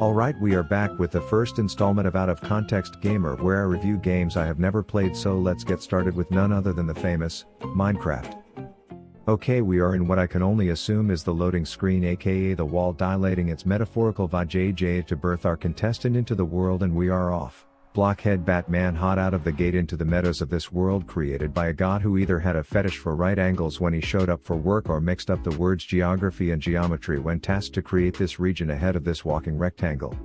Alright, we are back with the first installment of Out of Context Gamer, where I review games I have never played, so let's get started with none other than the famous Minecraft. Okay, we are in what I can only assume is the loading screen, aka the wall dilating its metaphorical vajayjay to birth our contestant into the world, and we are off. Blockhead Batman hot out of the gate into the meadows of this world created by a god who either had a fetish for right angles when he showed up for work or mixed up the words geography and geometry when tasked to create this region ahead of this walking rectangle.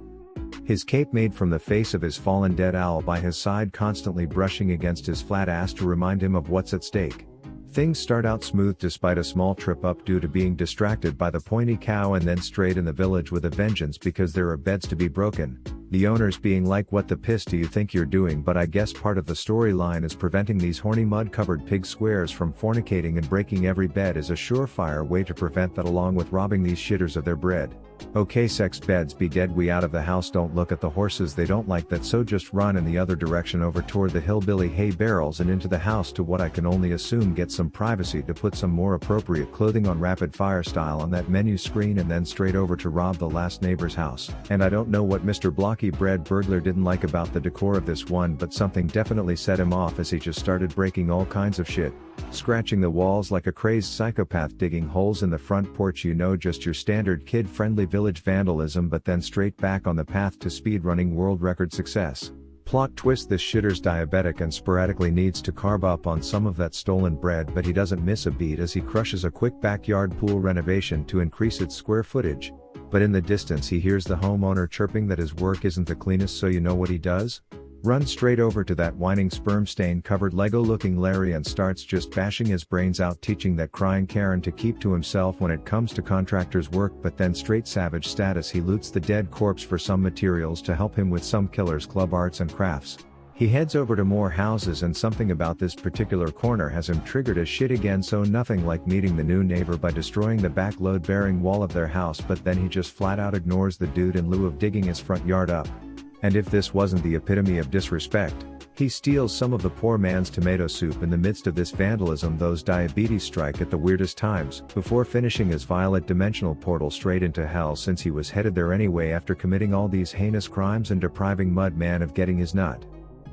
His cape made from the face of his fallen dead owl by his side, constantly brushing against his flat ass to remind him of what's at stake. Things start out smooth despite a small trip up due to being distracted by the pointy cow, and then straight in the village with a vengeance because there are beds to be broken. The owners being like, what the piss do you think you're doing? But I guess part of the storyline is preventing these horny mud-covered pig squares from fornicating, and breaking every bed is a surefire way to prevent that, along with robbing these shitters of their bread. Okay, sex beds be dead, we out of the house, don't look at the horses, they don't like that, so just run in the other direction over toward the hillbilly hay barrels and into the house to what I can only assume get some privacy to put some more appropriate clothing on rapid fire style on that menu screen, and then straight over to rob the last neighbor's house. And I don't know what Mr. Blocky Bread Burglar didn't like about the decor of this one, but something definitely set him off as he just started breaking all kinds of shit. Scratching the walls like a crazed psychopath, digging holes in the front porch, you know, just your standard kid-friendly village vandalism, but then straight back on the path to speedrunning world record success. Plot twist: this shitter's diabetic and sporadically needs to carb up on some of that stolen bread, but he doesn't miss a beat as he crushes a quick backyard pool renovation to increase its square footage. But in the distance he hears the homeowner chirping that his work isn't the cleanest, so you know what he does? Run straight over to that whining sperm stain covered Lego looking Larry and starts just bashing his brains out, teaching that crying Karen to keep to himself when it comes to contractors' work. But then straight savage status, he loots the dead corpse for some materials to help him with some killer's club arts and crafts. He heads over to more houses, and something about this particular corner has him triggered as shit again, so nothing like meeting the new neighbor by destroying the back load-bearing wall of their house, but then he just flat out ignores the dude in lieu of digging his front yard up. And if this wasn't the epitome of disrespect, he steals some of the poor man's tomato soup in the midst of this vandalism. Those diabetes strike at the weirdest times, before finishing his violet dimensional portal straight into hell, since he was headed there anyway after committing all these heinous crimes and depriving Mudman of getting his nut.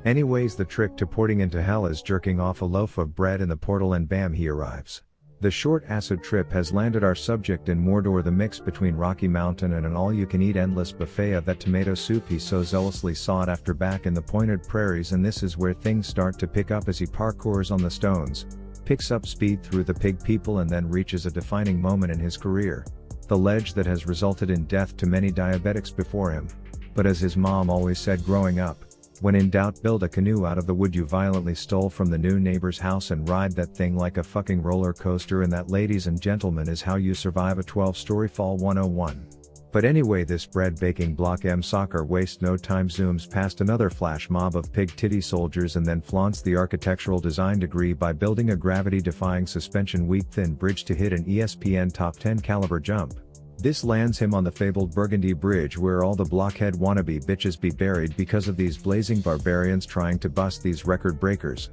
Anyways, the trick to porting into hell is jerking off a loaf of bread in the portal and bam, he arrives. The short acid trip has landed our subject in Mordor, the mix between Rocky Mountain and an all-you-can-eat endless buffet of that tomato soup he so zealously sought after back in the pointed prairies, and this is where things start to pick up as he parkours on the stones, picks up speed through the pig people, and then reaches a defining moment in his career. The ledge that has resulted in death to many diabetics before him. But as his mom always said growing up, when in doubt, build a canoe out of the wood you violently stole from the new neighbor's house and ride that thing like a fucking roller coaster, and that, ladies and gentlemen, is how you survive a 12-story fall 101. But anyway, this bread baking block M soccer wastes no time, zooms past another flash mob of pig titty soldiers, and then flaunts the architectural design degree by building a gravity-defying suspension weak thin bridge to hit an ESPN top 10 caliber jump. This lands him on the fabled Burgundy Bridge, where all the blockhead wannabe bitches be buried because of these blazing barbarians trying to bust these record breakers.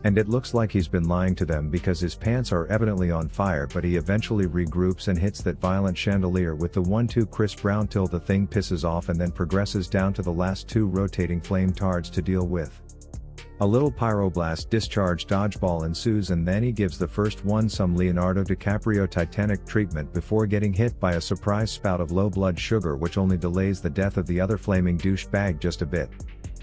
And it looks like he's been lying to them because his pants are evidently on fire, but he eventually regroups and hits that violent chandelier with the 1-2 Chris Brown till the thing pisses off, and then progresses down to the last 2 rotating flame tards to deal with. A little pyroblast discharge dodgeball ensues, and then he gives the first one some Leonardo DiCaprio Titanic treatment before getting hit by a surprise spout of low blood sugar, which only delays the death of the other flaming douchebag just a bit.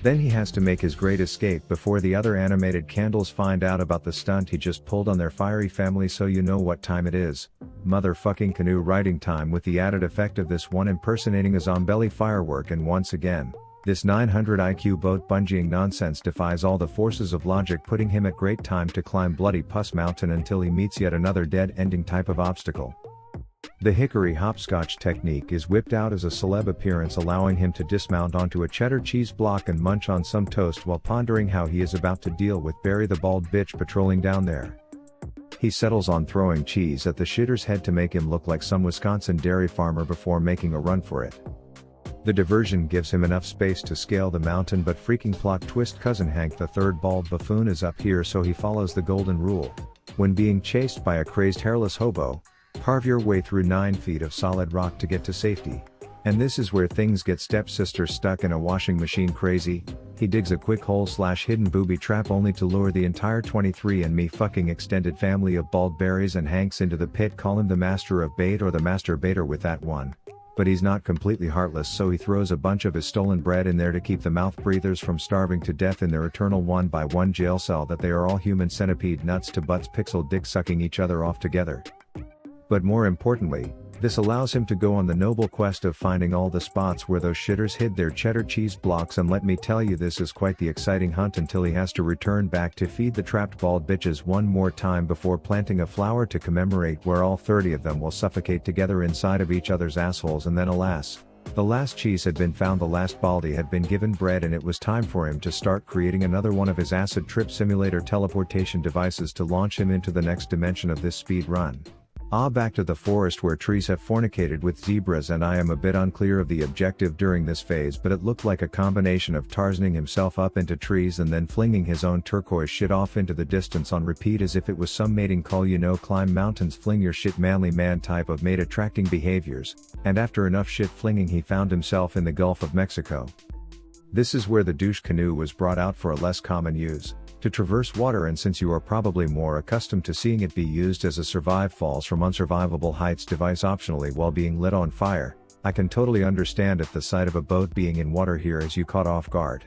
Then he has to make his great escape before the other animated candles find out about the stunt he just pulled on their fiery family, so you know what time it is. Motherfucking canoe riding time, with the added effect of this one impersonating a Zambelli firework, and once again, this 900 IQ boat bungeeing nonsense defies all the forces of logic, putting him at great time to climb Bloody Puss Mountain until he meets yet another dead-ending type of obstacle. The hickory hopscotch technique is whipped out as a celeb appearance, allowing him to dismount onto a cheddar cheese block and munch on some toast while pondering how he is about to deal with Barry the bald bitch patrolling down there. He settles on throwing cheese at the shitter's head to make him look like some Wisconsin dairy farmer before making a run for it. The diversion gives him enough space to scale the mountain, but freaking plot twist, cousin Hank the third bald buffoon is up here, so he follows the golden rule. When being chased by a crazed hairless hobo, carve your way through 9 feet of solid rock to get to safety. And this is where things get stepsister stuck in a washing machine crazy. He digs a quick hole / hidden booby trap only to lure the entire 23andMe fucking extended family of bald berries and Hanks into the pit. Call him the master of bait or the master baiter with that one. But he's not completely heartless, so he throws a bunch of his stolen bread in there to keep the mouth breathers from starving to death in their eternal one-by-one jail cell that they are all human centipede nuts to butts pixel dick sucking each other off together. But more importantly, this allows him to go on the noble quest of finding all the spots where those shitters hid their cheddar cheese blocks, and let me tell you, this is quite the exciting hunt until he has to return back to feed the trapped bald bitches one more time before planting a flower to commemorate, where all 30 of them will suffocate together inside of each other's assholes. And then alas, the last cheese had been found, the last baldy had been given bread, and it was time for him to start creating another one of his acid trip simulator teleportation devices to launch him into the next dimension of this speed run. Back to the forest where trees have fornicated with zebras, and I am a bit unclear of the objective during this phase, but it looked like a combination of Tarzaning himself up into trees and then flinging his own turquoise shit off into the distance on repeat as if it was some mating call, you know, climb mountains, fling your shit manly man type of mate attracting behaviors, and after enough shit flinging he found himself in the Gulf of Mexico. This is where the douche canoe was brought out for a less common use, to traverse water, and since you are probably more accustomed to seeing it be used as a survive falls from unsurvivable heights device optionally while being lit on fire, I can totally understand if the sight of a boat being in water here as you caught off guard.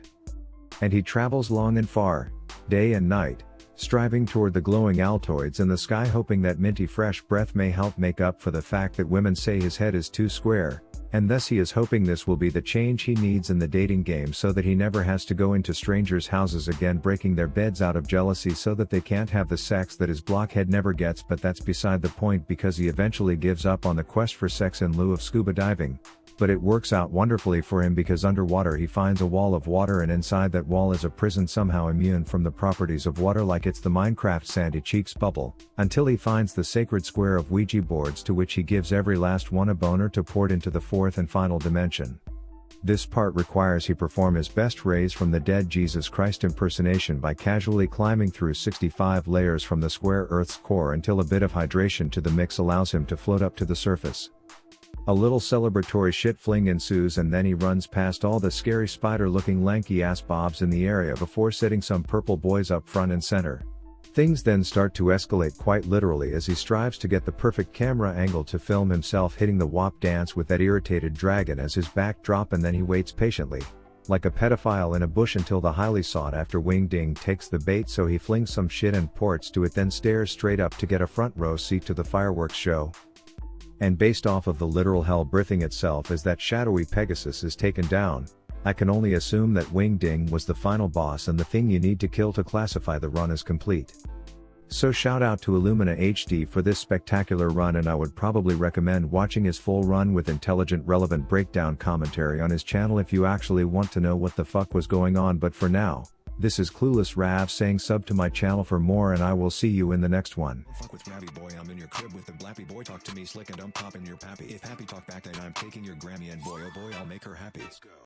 And he travels long and far, day and night, striving toward the glowing Altoids in the sky, hoping that minty fresh breath may help make up for the fact that women say his head is too square, and thus he is hoping this will be the change he needs in the dating game so that he never has to go into strangers' houses again, breaking their beds out of jealousy so that they can't have the sex that his blockhead never gets. But that's beside the point, because he eventually gives up on the quest for sex in lieu of scuba diving. But it works out wonderfully for him, because underwater he finds a wall of water, and inside that wall is a prison somehow immune from the properties of water, like it's the Minecraft Sandy Cheeks bubble, until he finds the sacred square of Ouija boards, to which he gives every last one a boner to port into the fourth and final dimension. This part requires he perform his best raise from the dead Jesus Christ impersonation by casually climbing through 65 layers from the square Earth's core until a bit of hydration to the mix allows him to float up to the surface. A little celebratory shit fling ensues, and then he runs past all the scary spider-looking lanky ass bobs in the area before setting some purple boys up front and center. Things then start to escalate quite literally as he strives to get the perfect camera angle to film himself hitting the WAP dance with that irritated dragon as his backdrop, and then he waits patiently, like a pedophile in a bush, until the highly sought after wing ding takes the bait, so he flings some shit and ports to it, then stares straight up to get a front row seat to the fireworks show. And based off of the literal hell breathing itself as that shadowy Pegasus is taken down, I can only assume that Wing Ding was the final boss and the thing you need to kill to classify the run as complete. So shout out to Illumina HD for this spectacular run, and I would probably recommend watching his full run with intelligent relevant breakdown commentary on his channel if you actually want to know what the fuck was going on. But for now, this is Clueless Rav saying sub to my channel for more, and I will see you in the next one. Fuck with Rabby boy, I'm in your crib with the blappy boy. Talk to me slick and I'm popping your pappy. If happy talk back, then I'm taking your Grammy, and boy oh boy I'll make her happy. Let's go.